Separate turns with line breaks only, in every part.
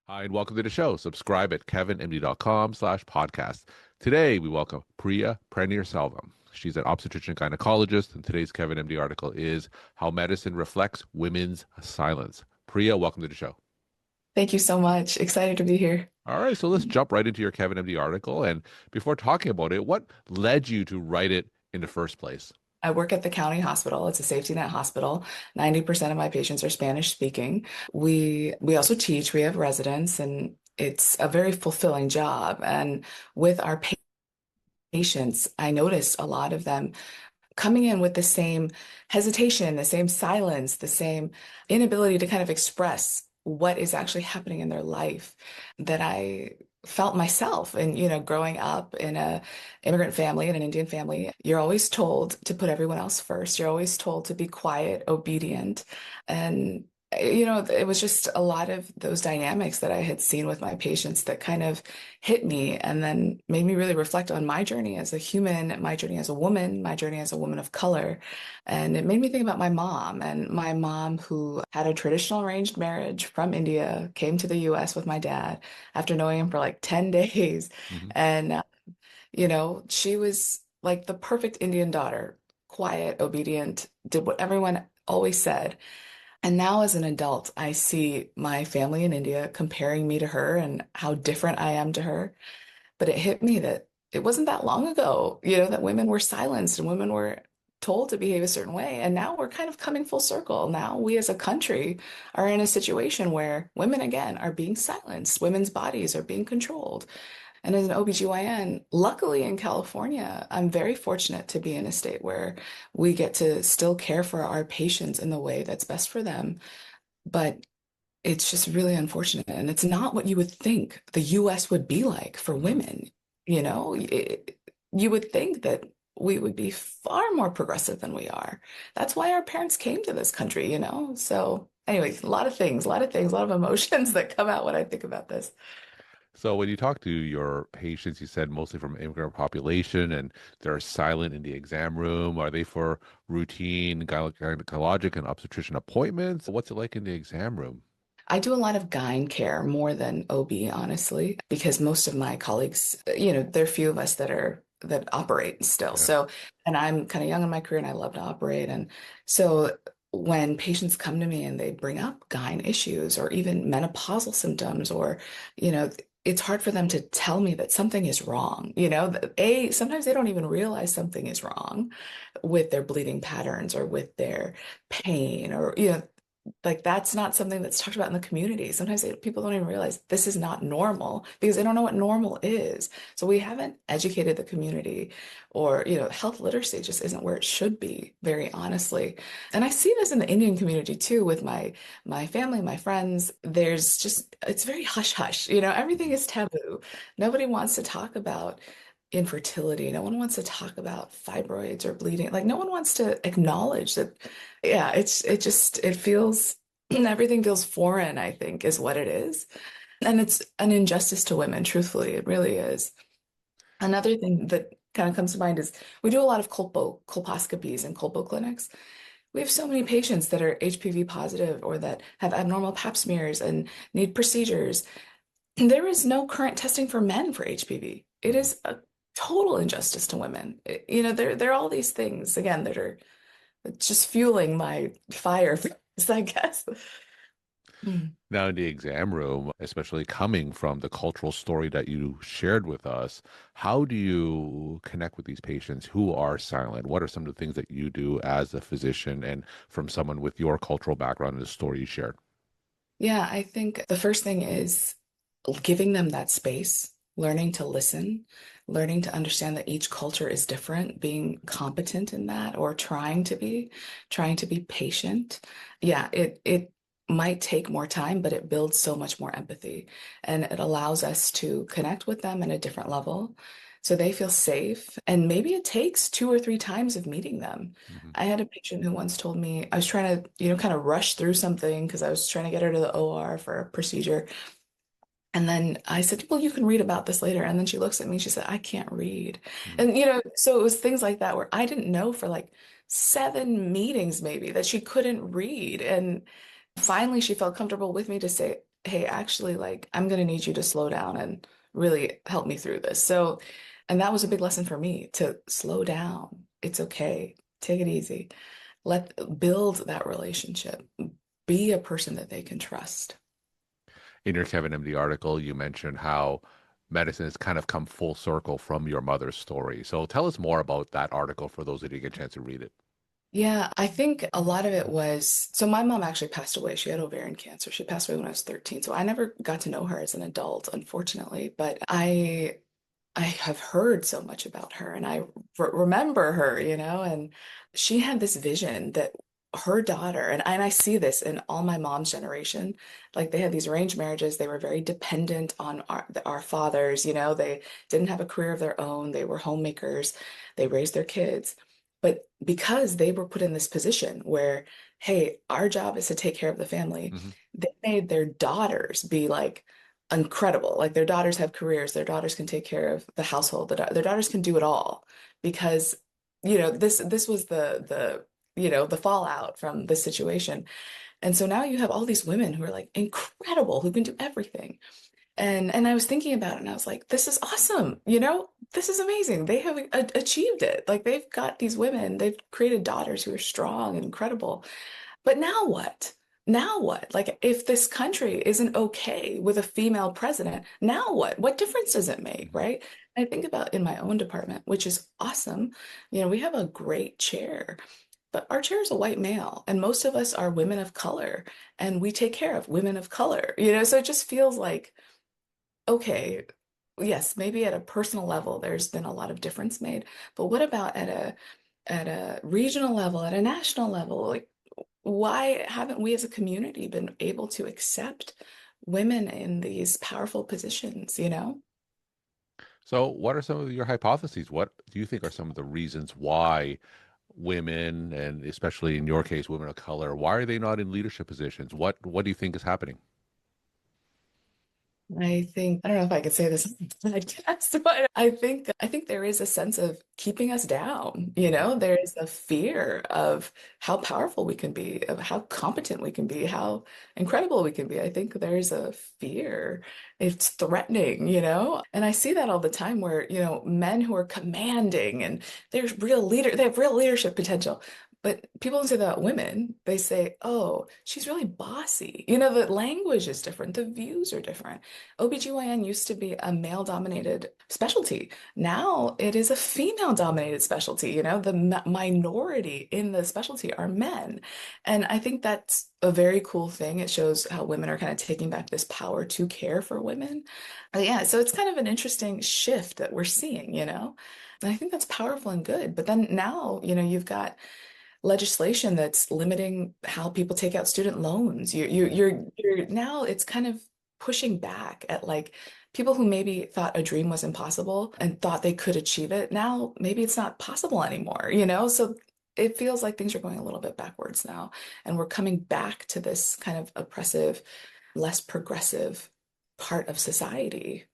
Hi, and welcome to the show. Subscribe at kevinmd.com/podcast. Today, we welcome Priya Panneerselvam. She's an obstetrician-gynecologist, and today's Kevin MD article is How Medicine Reflects Women's Silence. Priya, welcome to the show.
Thank you so much. Excited to be here.
All right, so let's jump right into your Kevin MD article. And before talking about it, what led you to write it in the first place?
I work at the county hospital. It's a safety net hospital. 90% of my patients are Spanish speaking. We also teach, we have residents, and it's a very fulfilling job. And with our patients, I noticed a lot of them coming in with the same hesitation, the same silence, the same inability to kind of express what is actually happening in their life that I felt myself. And, growing up in a immigrant family, in an Indian family, you're always told to put everyone else first. You're always told to be quiet, obedient. And it was just a lot of those dynamics that I had seen with my patients that kind of hit me and then made me really reflect on my journey as a human, my journey as a woman, my journey as a woman of color. And it made me think about my mom and my mom who had a traditional arranged marriage from India, came to the US with my dad after knowing him for like 10 days.
Mhm.
And, she was like the perfect Indian daughter, quiet, obedient, did what everyone always said. And now, as an adult, I see my family in India comparing me to her and how different I am to her. But it hit me that it wasn't that long ago, that women were silenced and women were told to behave a certain way. And now we're kind of coming full circle. Now we as a country are in a situation where women, again, are being silenced. Women's bodies are being controlled. And as an OBGYN, luckily in California, I'm very fortunate to be in a state where we get to still care for our patients in the way that's best for them. But it's just really unfortunate. And it's not what you would think the US would be like for
Mhm.
women. You would think that we would be far more progressive than we are. That's why our parents came to this country. So, anyways, a lot of things, a lot of emotions that come out when I think about this.
So when you talk to your patients, you said mostly from immigrant population, and they're silent in the exam room. Are they for routine gynecologic and obstetrician appointments? What's it like in the exam room?
I do a lot of gyne care more than OB, honestly, because most of my colleagues, there are few of us that operate still.
Yeah.
So, and I'm kind of young in my career and I love to operate. And so when patients come to me and they bring up gyne issues or even menopausal symptoms, or, you know, it's hard for them to tell me that something is wrong. Sometimes they don't even realize something is wrong with their bleeding patterns or with their pain or, like that's not something that's talked about in the community. Sometimes people don't even realize this is not normal because they don't know what normal is. So we haven't educated the community or, health literacy just isn't where it should be, very honestly. And I see this in the Indian community too with my family, my friends. It's very hush hush. Everything is taboo. Nobody wants to talk about infertility. No one wants to talk about fibroids or bleeding. Like no one wants to acknowledge that. Yeah, it feels everything feels foreign, I think, is what it is. And it's an injustice to women, truthfully. It really is. Another thing that kind of comes to mind is we do a lot of colposcopies and colpo clinics. We have so many patients that are HPV positive or that have abnormal pap smears and need procedures. There is no current testing for men for HPV. It
Mhm.
is a total injustice to women. There are all these things, again, that are just fueling my fire, I guess. Mm.
Now, in the exam room, especially coming from the cultural story that you shared with us, how do you connect with these patients who are silent? What are some of the things that you do as a physician and from someone with your cultural background and the story you shared?
Yeah, I think the first thing is giving them that space, learning to listen, learning to understand that each culture is different, being competent in that or trying to be patient. Yeah, it might take more time, but it builds so much more empathy and it allows us to connect with them at a different level. So they feel safe. And maybe it takes two or three times of meeting them.
Hmm.
I had a patient who once told me I was trying to, kind of rush through something because I was trying to get her to the OR for a procedure. And then I said, well, you can read about this later. And then she looks at me, she said, I can't read.
Hmm.
And, so it was things like that where I didn't know for like 7 meetings maybe that she couldn't read. And finally, she felt comfortable with me to say, hey, actually, like, I'm going to need you to slow down and really help me through this. So, and that was a big lesson for me to slow down. It's okay. Take it easy. Build that relationship. Be a person that they can trust.
In your Kevin MD article, you mentioned how medicine has kind of come full circle from your mother's story. So tell us more about that article for those that didn't get a chance to read it.
Yeah, I think a lot of it was so my mom actually passed away. She had ovarian cancer. She passed away when I was 13. So I never got to know her as an adult, unfortunately. But I have heard so much about her and I remember her, and she had this vision that her daughter, and I see this in all my mom's generation, like they had these arranged marriages. They were very dependent on our fathers, they didn't have a career of their own. They were homemakers. They raised their kids. But because they were put in this position where, hey, our job is to take care of the family,
Hmm.
they made their daughters be like, incredible. Like their daughters have careers, their daughters can take care of the household, their daughters can do it all because this was the fallout from this situation. And so now you have all these women who are like incredible, who can do everything. And I was thinking about it and I was like, this is awesome. This is amazing. They have achieved it. Like they've got these women, they've created daughters who are strong and incredible. But now what? Now what? Like, if this country isn't okay with a female president, now what? What difference does it make,
Hmm.
right? I think about in my own department, which is awesome. We have a great chair, but our chair is a white male, and most of us are women of color, and we take care of women of color, so it just feels like, okay, yes, maybe at a personal level, there's been a lot of difference made, but what about at a regional level, at a national level? Like, why haven't we as a community been able to accept women in these powerful positions, you know?
So, what are some of your hypotheses? What do you think are some of the reasons why women, and especially in your case, women of color, why are they not in leadership positions? What do you think is happening?
I don't know if I could say this on the podcast, but I think there is a sense of keeping us down,
Hmm.
There is a fear of how powerful we can be, of how competent we can be, how incredible we can be. I think there's a fear. It's threatening, And I see that all the time where, men who are commanding and they have real leadership potential. But people don't say that about women. They say, oh, she's really bossy. The language is different, the views are different. OBGYN used to be a male-dominated specialty. Now it is a female-dominated specialty. The minority in the specialty are men. And I think that's a very cool thing. It shows how women are kind of taking back this power to care for women. Yeah, so it's kind of an interesting shift that we're seeing. And I think that's powerful and good. But then now, you've got legislation that's limiting how people take out student loans. You're now it's kind of pushing back at like people who maybe thought a dream was impossible and thought they could achieve it. Now maybe it's not possible anymore. So it feels like things are going a little bit backwards now, and we're coming back to this kind of oppressive, less progressive part of society.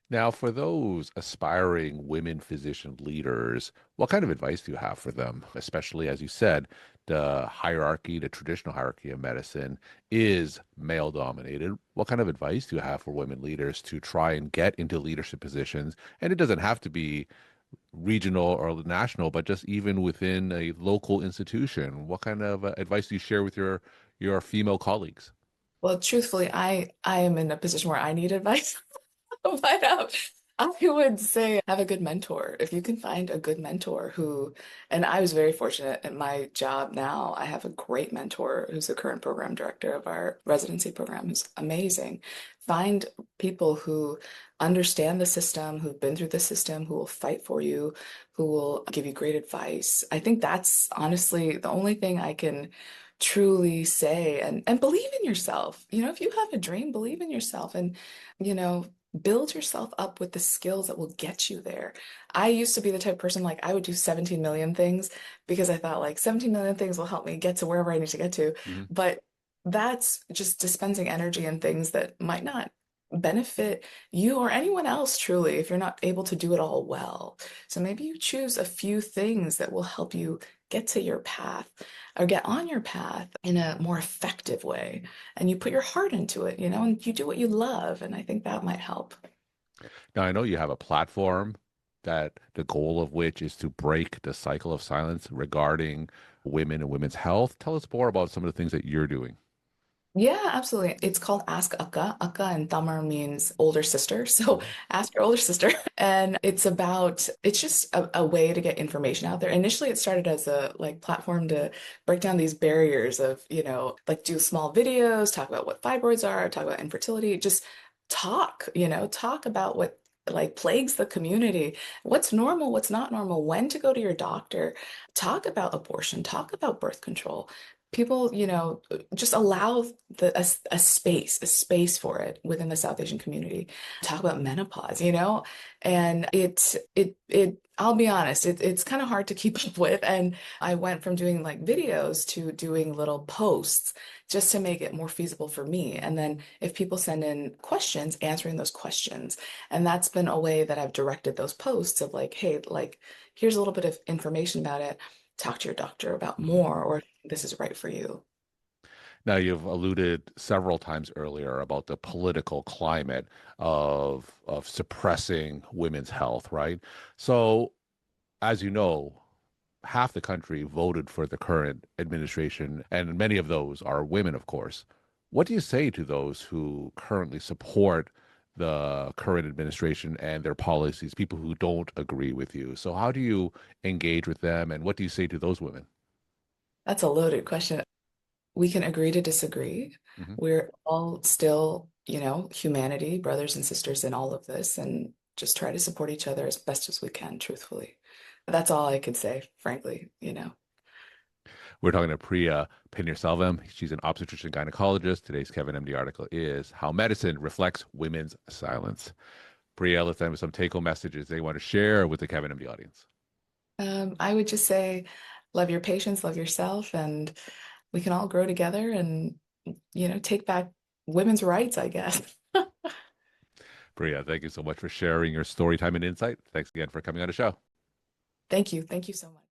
Now, for those aspiring women physician leaders, what kind of advice do you have for them? Especially as you said, the hierarchy, the traditional hierarchy of medicine is male dominated. What kind of advice do you have for women leaders to try and get into leadership positions? And it doesn't have to be regional or national, but just even within a local institution. What kind of advice do you share with your female colleagues?
Well, truthfully, I am in a position where I need advice. But I would say have a good mentor. If you can find a good mentor and I was very fortunate in my job now. I have a great mentor who's the current program director of our residency program, who's amazing. Find people who understand the system, who've been through the system, who will fight for you, who will give you great advice. I think that's honestly the only thing I can truly say, and believe in yourself. If you have a dream, believe in yourself and, you know, build yourself up with the skills that will get you there. I used to be the type of person like I would do 17 million things because I thought like 17 million things will help me get to wherever I need to get to.
Mhm.
But that's just dispensing energy and things that might not benefit you or anyone else truly if you're not able to do it all well. So maybe you choose a few things that will help you get to your path or get on your path in a more effective way. And you put your heart into it, and you do what you love. And I think that might help.
Now, I know you have a platform that the goal of which is to break the cycle of silence regarding women and women's health. Tell us more about some of the things that you're doing.
Yeah, absolutely. It's called Ask Akka. Akka in Tamil means older sister. So
Mhm.
ask your older sister. And it's just a way to get information out there. Initially, it started as a like platform to break down these barriers of, like do small videos, talk about what fibroids are, talk about infertility, just talk about what like plagues the community, what's normal, what's not normal, when to go to your doctor, talk about abortion, talk about birth control. People, just allow a space for it within the South Asian community. Talk about menopause, and I'll be honest, it's kind of hard to keep up with. And I went from doing like videos to doing little posts just to make it more feasible for me. And then if people send in questions, answering those questions. And that's been a way that I've directed those posts of like, hey, like, here's a little bit of information about it. Talk to your doctor about
Mhm.
more, or this is right for you.
Now, you've alluded several times earlier about the political climate of suppressing women's health, right? So, as you know, half the country voted for the current administration, and many of those are women, of course. What do you say to those who currently support the current administration and their policies, people who don't agree with you? So, how do you engage with them, and what do you say to those women?
That's a loaded question. We can agree to disagree.
Hmm.
We're all still, humanity, brothers and sisters in all of this, and just try to support each other as best as we can, truthfully. That's all I could say, frankly.
We're talking to Priya Panneerselvam. She's an obstetrician-gynecologist. Today's Kevin MD article is How Medicine Reflects Women's Silence. Priya, let's end with some take-home messages they want to share with the Kevin MD audience.
I would just say, love your patients, love yourself, and we can all grow together and, take back women's rights, I guess.
Priya, thank you so much for sharing your story time and insight. Thanks again for coming on the show.
Thank you. Thank you so much.